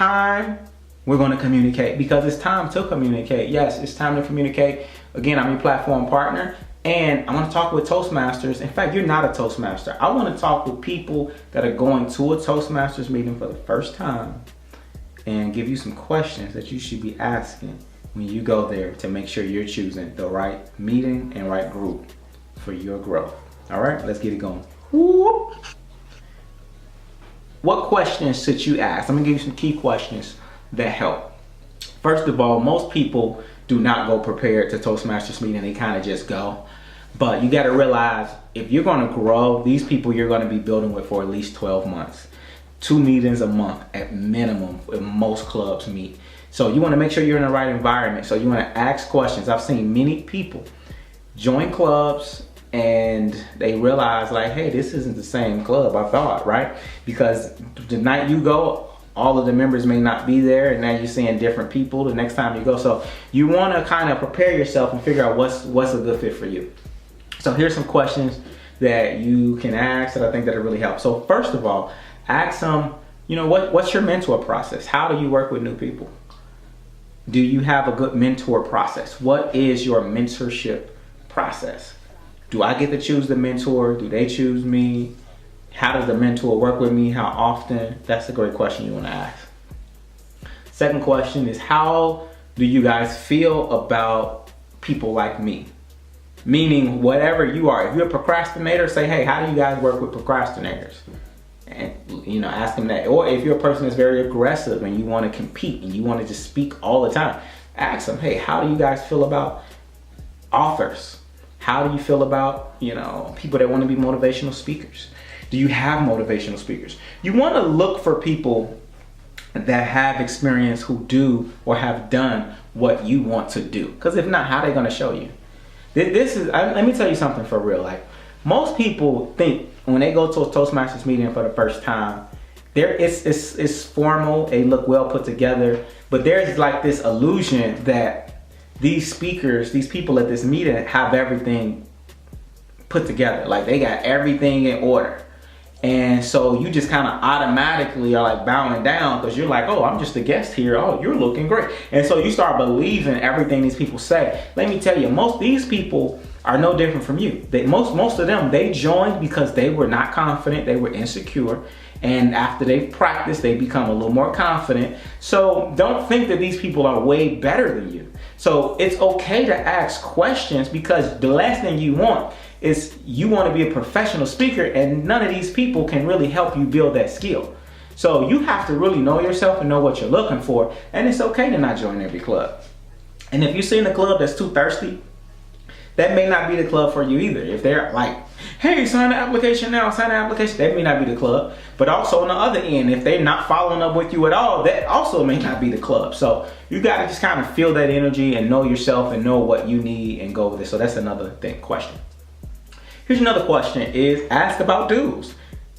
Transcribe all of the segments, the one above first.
time we're going to communicate, because it's time to communicate. Yes, it's time to communicate. Again, I'm your platform partner, and I want to talk with Toastmasters. In fact, you're not a Toastmaster. I want to talk with people that are going to a Toastmasters meeting for the first time and give you some questions that you should be asking when you go there to make sure you're choosing the right meeting and right group for your growth. All right, let's get it going. Whoop. What questions should you ask? I'm gonna give you some key questions that help. First of all, most people do not go prepared to Toastmasters meeting. They kind of just go. But you got to realize, if you're going to grow, these people you're going to be building with for at least 12 months. 2 meetings a month at minimum when most clubs meet. So you want to make sure you're in the right environment. So you want to ask questions. I've seen many people join clubs and they realize, like, hey, this isn't the same club I thought, right? Because the night you go, all of the members may not be there, and now you're seeing different people the next time you go. So you want to kind of prepare yourself and figure out what's a good fit for you. So here's some questions that you can ask that I think that'll really help. So first of all, ask them, what's your mentor process? How do you work with new people? Do you have a good mentor process? What is your mentorship process? Do I get to choose the mentor? Do they choose me? How does the mentor work with me? How often? That's a great question you want to ask. Second question is, how do you guys feel about people like me? Meaning, whatever you are. If you're a procrastinator, say, hey, how do you guys work with procrastinators? And, ask them that. Or if you're a person that's very aggressive and you want to compete and you want to just speak all the time, ask them, hey, how do you guys feel about authors? How do you feel about, people that want to be motivational speakers? Do you have motivational speakers? You want to look for people that have experience, who do or have done what you want to do. Because if not, how are they going to show you? Let me tell you something for real. Like, most people think when they go to a Toastmasters meeting for the first time, it's formal, they look well put together, but there's like this illusion that these speakers, these people at this meeting have everything put together. Like, they got everything in order. And so you just kind of automatically are like bowing down because you're like, oh, I'm just a guest here. Oh, you're looking great. And so you start believing everything these people say. Let me tell you, most of these people are no different from you. Most of them, they joined because they were not confident, they were insecure. And after they've practiced, they become a little more confident. So don't think that these people are way better than you. So it's okay to ask questions, because the last thing you want is you want to be a professional speaker, and none of these people can really help you build that skill. So you have to really know yourself and know what you're looking for, and it's okay to not join every club. And if you see in a club that's too thirsty, that may not be the club for you either. If they're like, hey, sign the application now, sign the application, that may not be the club. But also on the other end, if they're not following up with you at all, that also may not be the club. So you got to just kind of feel that energy and know yourself and know what you need and go with it. So that's another question. Here's another question, is ask about dues.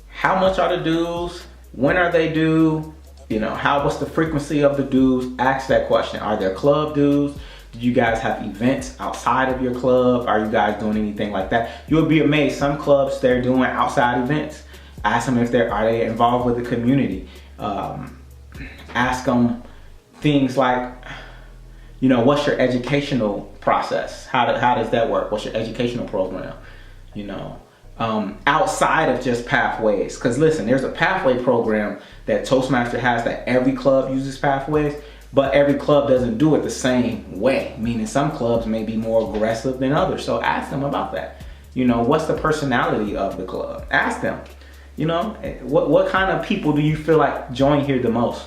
How much are the dues? When are they due? What's the frequency of the dues? Ask that question. Are there club dues? Do you guys have events outside of your club? Are you guys doing anything like that? You'll be amazed. Some clubs, they're doing outside events. Ask them if are they involved with the community. Ask them things like, what's your educational process? How does that work? What's your educational program? Outside of just pathways. Because listen, there's a pathway program that Toastmaster has that every club uses pathways, but every club doesn't do it the same way. Meaning some clubs may be more aggressive than others. So ask them about that. What's the personality of the club? Ask them. What kind of people do you feel like join here the most?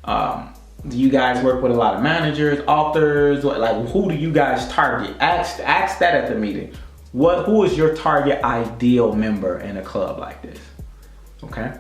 Do you guys work with a lot of managers, authors? Like, who do you guys target? Ask that at the meeting. Who is your target ideal member in a club like this? Okay.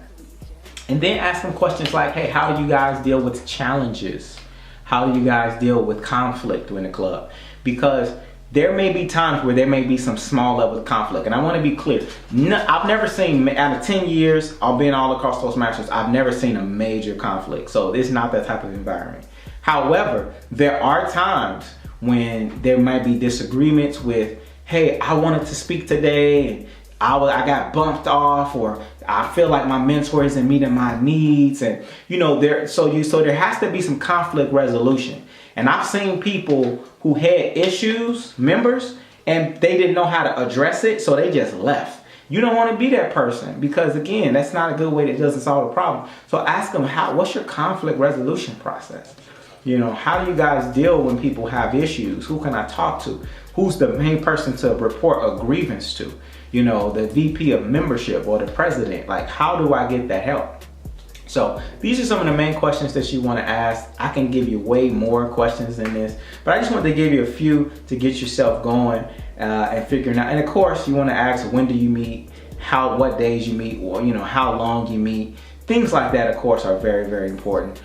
And then ask them questions like, hey, how do you guys deal with challenges? How do you guys deal with conflict in the club? Because there may be times where there may be some small level of conflict. And I want to be clear. I've never seen, out of 10 years, I've been all across Toastmasters, I've never seen a major conflict. So it's not that type of environment. However, there are times when there might be disagreements with, hey, I wanted to speak today, and I got bumped off, or I feel like my mentor isn't meeting my needs, and so there has to be some conflict resolution. And I've seen people who had issues, members, and they didn't know how to address it, so they just left. You don't want to be that person, because again, that's not a good way. That doesn't solve the problem. So ask them, what's your conflict resolution process? How do you guys deal when people have issues? Who can I talk to? Who's the main person to report a grievance to? The VP of membership or the president. Like, how do I get that help? So these are some of the main questions that you want to ask. I can give you way more questions than this, but I just wanted to give you a few to get yourself going and figuring out. And of course, you want to ask, when do you meet? What days you meet? Or how long you meet? Things like that, of course, are very, very important.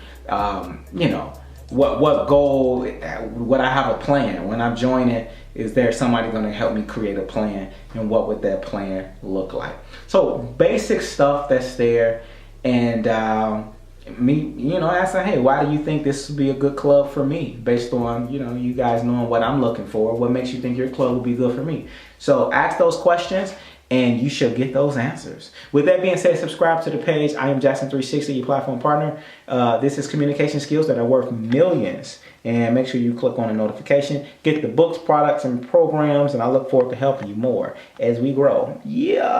What goal? Would I have a plan when I'm joining? Is there somebody going to help me create a plan, and what would that plan look like? So basic stuff that's there. And asking, hey, why do you think this would be a good club for me? Based on, you guys knowing what I'm looking for. What makes you think your club would be good for me? So ask those questions, and you should get those answers. With that being said, subscribe to the page. I am Jackson360, your platform partner. This is communication skills that are worth millions. And make sure you click on the notification. Get the books, products, and programs. And I look forward to helping you more as we grow. Yeah.